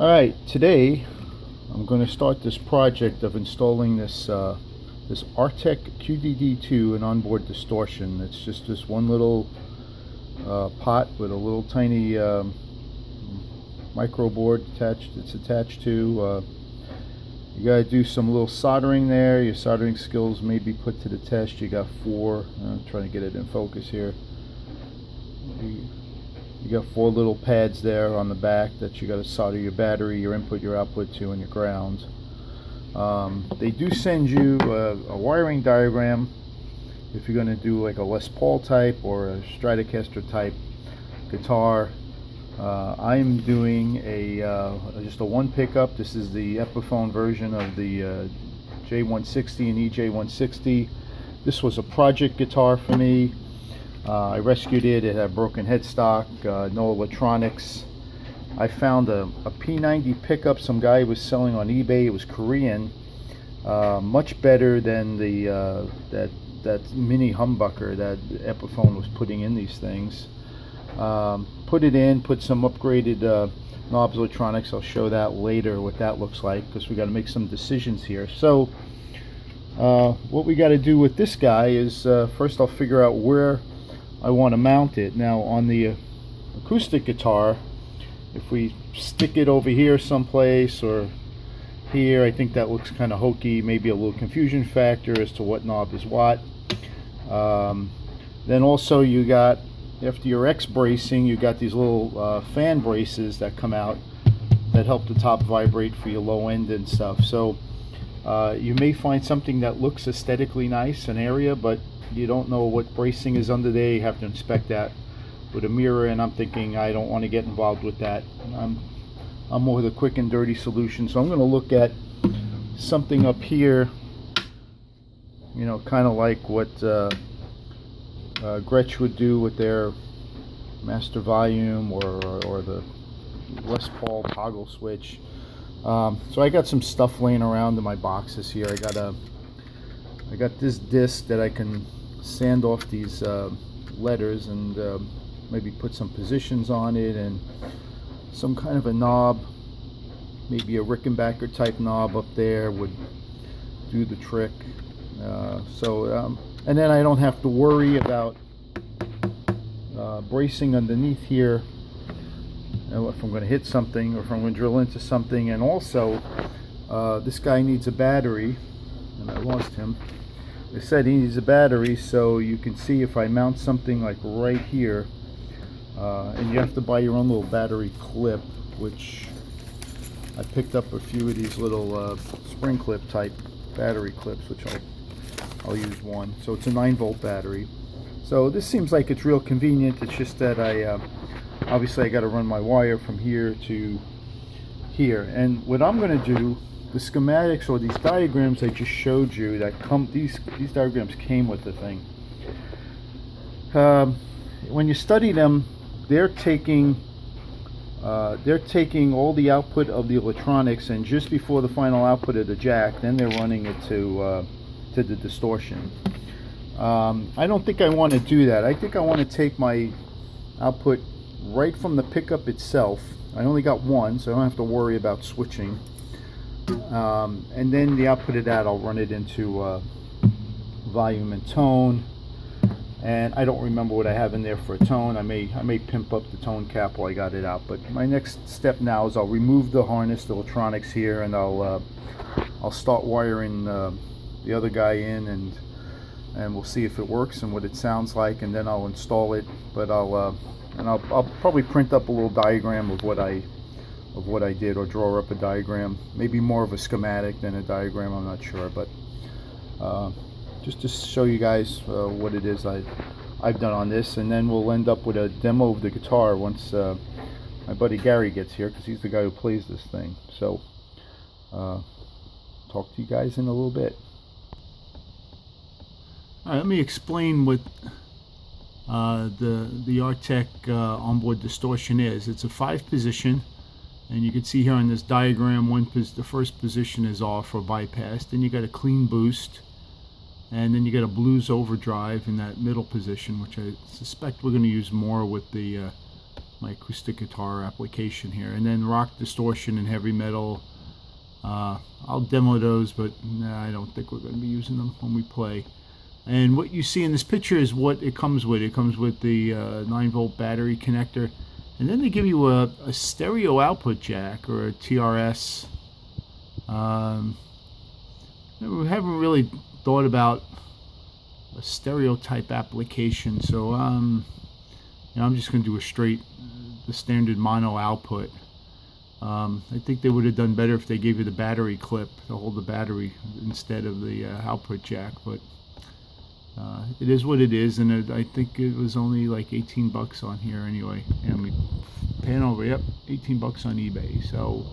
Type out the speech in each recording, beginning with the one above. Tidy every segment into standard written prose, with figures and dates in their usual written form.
Alright, today I'm going to start this project of installing this this ARTEC QDD2, an onboard distortion. It's just this one little pot with a little tiny micro board attached. It's attached to. You got to do some little soldering there. Your soldering skills may be put to the test. You got four. I'm trying to get it in focus here. You got four little pads there on the back that you got to solder your battery, your input, your output to, and your ground. They do send you a wiring diagram if you're going to do like a Les Paul type or a Stratocaster type guitar. I'm doing just a one pickup. This is the Epiphone version of the J160 and EJ160. This was a project guitar for me. I rescued it. It had broken headstock, no electronics. I found a P90 pickup some guy was selling on eBay. It was Korean, much better than the that mini humbucker that Epiphone was putting in these things. Put it in, put some upgraded knobs, electronics. I'll show that later what that looks like, because we got to make some decisions here. So what we got to do with this guy is first I'll figure out where I want to mount it. Now on the acoustic guitar, if we stick it over here someplace or here, I think that looks kind of hokey, maybe a little confusion factor as to what knob is what. Then also you got, after your X bracing, you got these little fan braces that come out that help the top vibrate for your low end and stuff. So you may find something that looks aesthetically nice, an area, but you don't know what bracing is under there. You have to inspect that with a mirror, and I'm thinking I don't want to get involved with that. I'm more the quick and dirty solution, so I'm going to look at something up here, you know, kind of like what Gretsch would do with their master volume or the Les Paul toggle switch. So I got some stuff laying around in my boxes here. I got this disc that I can sand off these letters and maybe put some positions on it, and some kind of a knob, maybe a Rickenbacker type knob up there would do the trick. And then I don't have to worry about bracing underneath here if I'm going to hit something or if I'm going to drill into something. And also this guy needs a battery, and I lost him. They said he needs a battery, so you can see if I mount something like right here, and you have to buy your own little battery clip, which I picked up a few of these little spring clip type battery clips, which I'll use one. So it's a 9-volt battery. So this seems like it's real convenient. It's just that obviously I got to run my wire from here to here. And what I'm going to do, the schematics or these diagrams I just showed you that these diagrams came with the thing. When you study them, they're taking all the output of the electronics, and just before the final output of the jack, then they're running it to the distortion. I don't think I want to do that. I think I want to take my output right from the pickup itself. I only got one, so I don't have to worry about switching. And then the output of that, I'll run it into volume and tone. And I don't remember what I have in there for a tone. I may pimp up the tone cap while I got it out. But my next step now is I'll remove the harness, the electronics here, and I'll start wiring the other guy in, and we'll see if it works and what it sounds like, and then I'll install it. But I'll probably print up a little diagram of what I did, or draw up a diagram, maybe more of a schematic than a diagram, I'm not sure, but just to show you guys what it is I've done on this, and then we'll end up with a demo of the guitar once my buddy Gary gets here, because he's the guy who plays this thing. So talk to you guys in a little bit. All right, let me explain what the ARTEC onboard distortion is. It's a 5-position. And you can see here on this diagram, the first position is off or bypassed. Then you got a clean boost, and then you got a blues overdrive in that middle position, which I suspect we're going to use more with the my acoustic guitar application here. And then rock distortion and heavy metal. I'll demo those, but nah, I don't think we're going to be using them when we play. And what you see in this picture is what it comes with. It comes with the 9-volt battery connector, and then they give you a stereo output jack, or a TRS. We haven't really thought about a stereo type application, so I'm just going to do the standard mono output. I think they would have done better if they gave you the battery clip to hold the battery instead of the output jack, but it is what it is, and I think it was only like 18 bucks on here anyway. And we pan over, yep, 18 bucks on eBay. So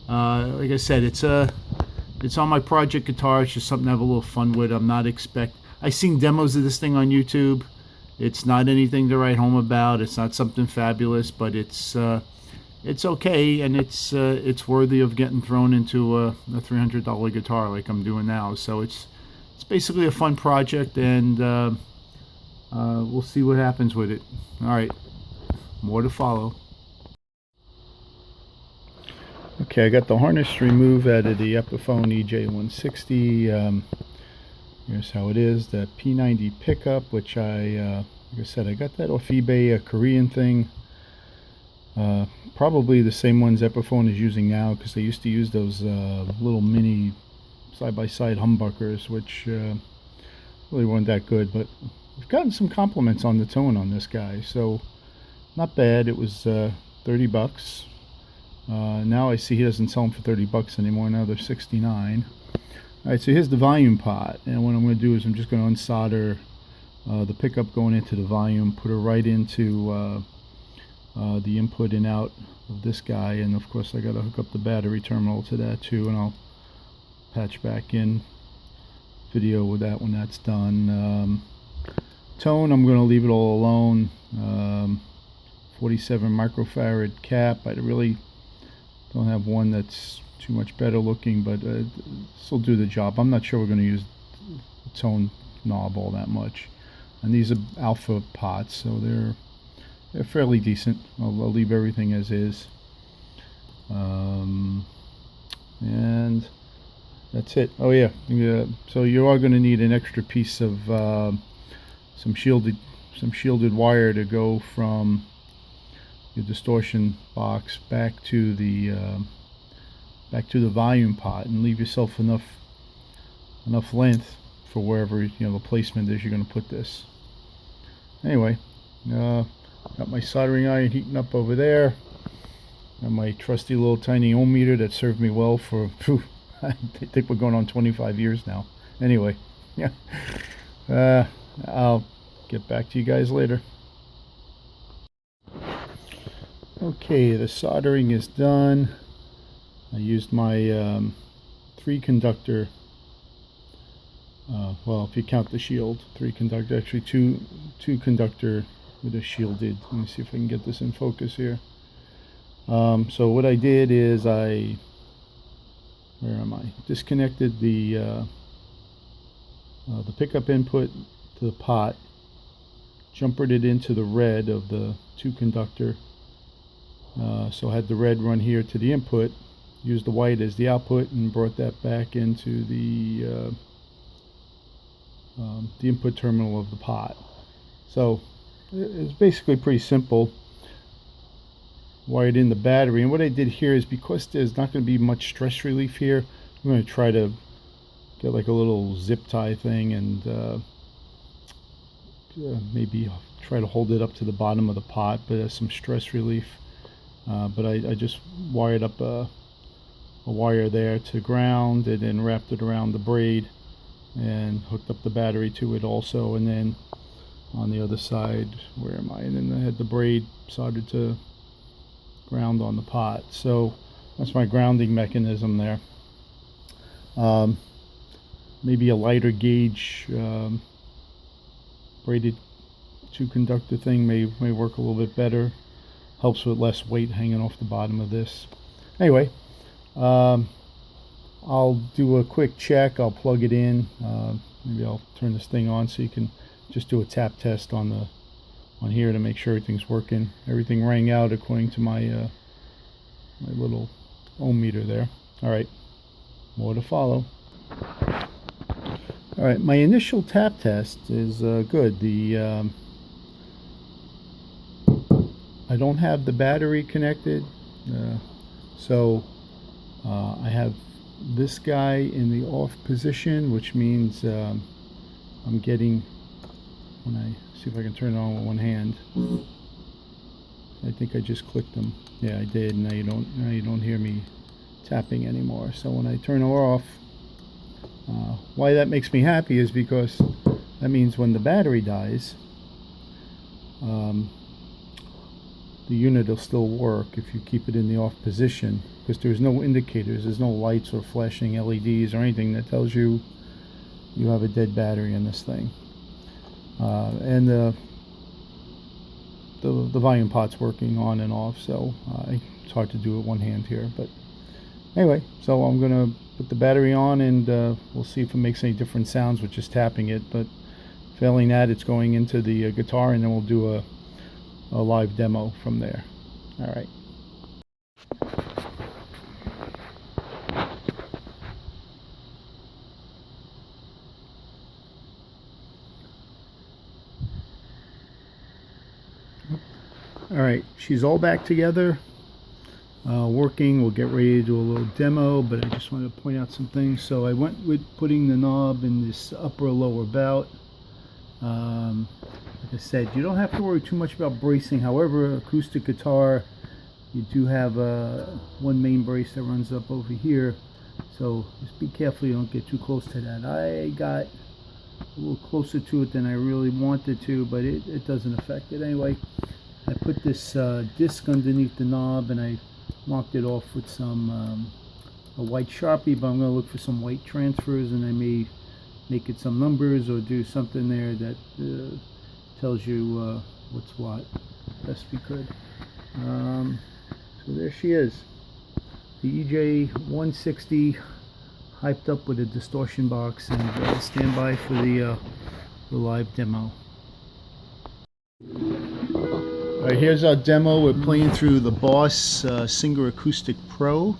like I said, it's on my project guitar. It's just something to have a little fun with. I've seen demos of this thing on YouTube. It's not anything to write home about. It's not something fabulous, but it's okay, and it's worthy of getting thrown into a $300 guitar like I'm doing now. So it's basically a fun project, and we'll see what happens with it. All right, more to follow. Okay, I got the harness removed out of the Epiphone EJ160e. Here's how it is. The P90 pickup, which like I said, I got that off eBay, a Korean thing. Probably the same ones Epiphone is using now, because they used to use those little mini side-by-side humbuckers, which really weren't that good. But we've gotten some compliments on the tone on this guy, so not bad. It was 30 bucks. Now I see he doesn't sell them for 30 bucks anymore. Now they're 69. Alright, so here's the volume pot, and what I'm going to do is I'm just going to unsolder the pickup going into the volume, put her right into the input and out of this guy, and of course I got to hook up the battery terminal to that too, and I'll patch back in video with that when that's done. Tone, I'm going to leave it all alone. 47 microfarad cap. I really don't have one that's too much better looking, but this will do the job. I'm not sure we're going to use the tone knob all that much, and these are alpha pots, so they're fairly decent. I'll leave everything as is, and that's it. Oh yeah, so you are going to need an extra piece of some shielded wire to go from your distortion box back to the volume pot, and leave yourself enough length for wherever the placement is you're going to put this. Anyway, got my soldering iron heating up over there. Got my trusty little tiny ohm meter that served me well for I think we're going on 25 years now. Anyway, yeah, I'll get back to you guys later. Okay, the soldering is done. I used my 3-conductor, well, if you count the shield, 3-conductor, actually two conductor with a shielded. Let me see if I can get this in focus here. So what I did is disconnected the pickup input to the pot, jumpered it into the red of the 2-conductor. So I had the red run here to the input, used the white as the output, and brought that back into the input terminal of the pot. So it's basically pretty simple. Wired in the battery, and what I did here is, because there's not going to be much stress relief here, I'm going to try to get like a little zip tie thing, and maybe try to hold it up to the bottom of the pot, but there's some stress relief. But I just wired up a wire there to ground, and then wrapped it around the braid and hooked up the battery to it also, and then on the other side, where am I? And then I had the braid soldered to ground on the pot. So that's my grounding mechanism there. Maybe a lighter gauge braided 2-conductor thing may work a little bit better. Helps with less weight hanging off the bottom of this. Anyway, I'll do a quick check. I'll plug it in. Maybe I'll turn this thing on so you can just do a tap test on on here to make sure everything's working. Everything rang out according to my my little ohm meter there. All right, more to follow. All right, my initial tap test is good. I don't have the battery connected, so I have this guy in the off position, which means I'm getting, when I see if I can turn it on with one hand. I think I just clicked them. Yeah, I did. Now you don't hear me tapping anymore. So when I turn it off, why that makes me happy is because that means when the battery dies, the unit will still work if you keep it in the off position, because there's no indicators, there's no lights or flashing LEDs or anything that tells you you have a dead battery in this thing. And the volume pot's working on and off, so it's hard to do with one hand here. But anyway, so I'm gonna put the battery on, and we'll see if it makes any different sounds with just tapping it. But failing that, it's going into the guitar, and then we'll do a live demo from there. All right. All right, she's all back together, working. We'll get ready to do a little demo, but I just wanted to point out some things. So I went with putting the knob in this upper lower bout. Like I said, you don't have to worry too much about bracing. However, acoustic guitar, you do have one main brace that runs up over here, so just be careful you don't get too close to that. I got a little closer to it than I really wanted to, but it doesn't affect it. Anyway, I put this disc underneath the knob, and I marked it off with some a white Sharpie, but I'm going to look for some white transfers, and I may make it some numbers or do something there that tells you what's what, best we could. So there she is, the EJ160 hyped up with a distortion box, and stand by for the live demo. Alright, here's our demo. We're playing through the Boss Singer Acoustic Pro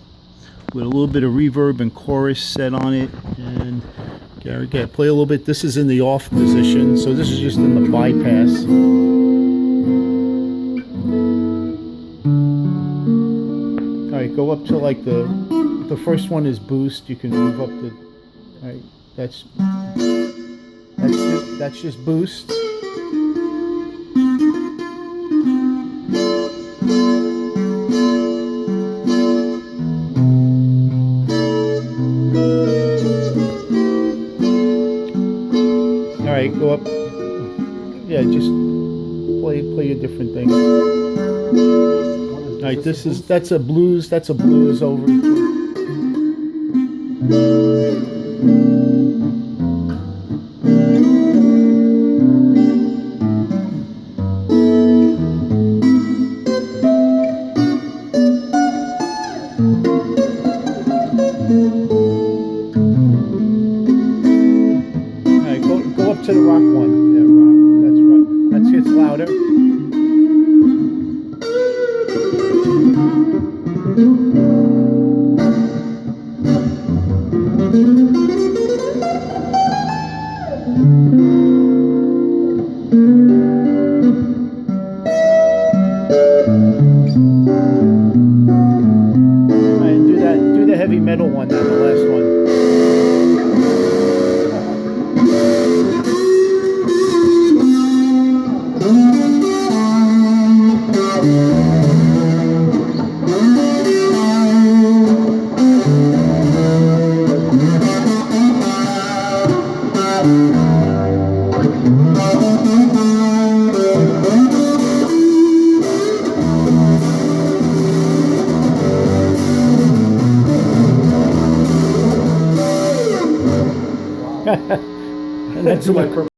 with a little bit of reverb and chorus set on it. And Gary, play a little bit. This is in the off position, so this is just in the bypass. Alright, go up to like the first one is boost. You can move up to, alright, that's just boost. Alright, go up. Yeah, just play a different thing. Alright, that's a blues over. Go up to the rock one. Yeah, rock. That's right. That gets louder. Alright, do the heavy metal one, then the last one. And that's my purpose.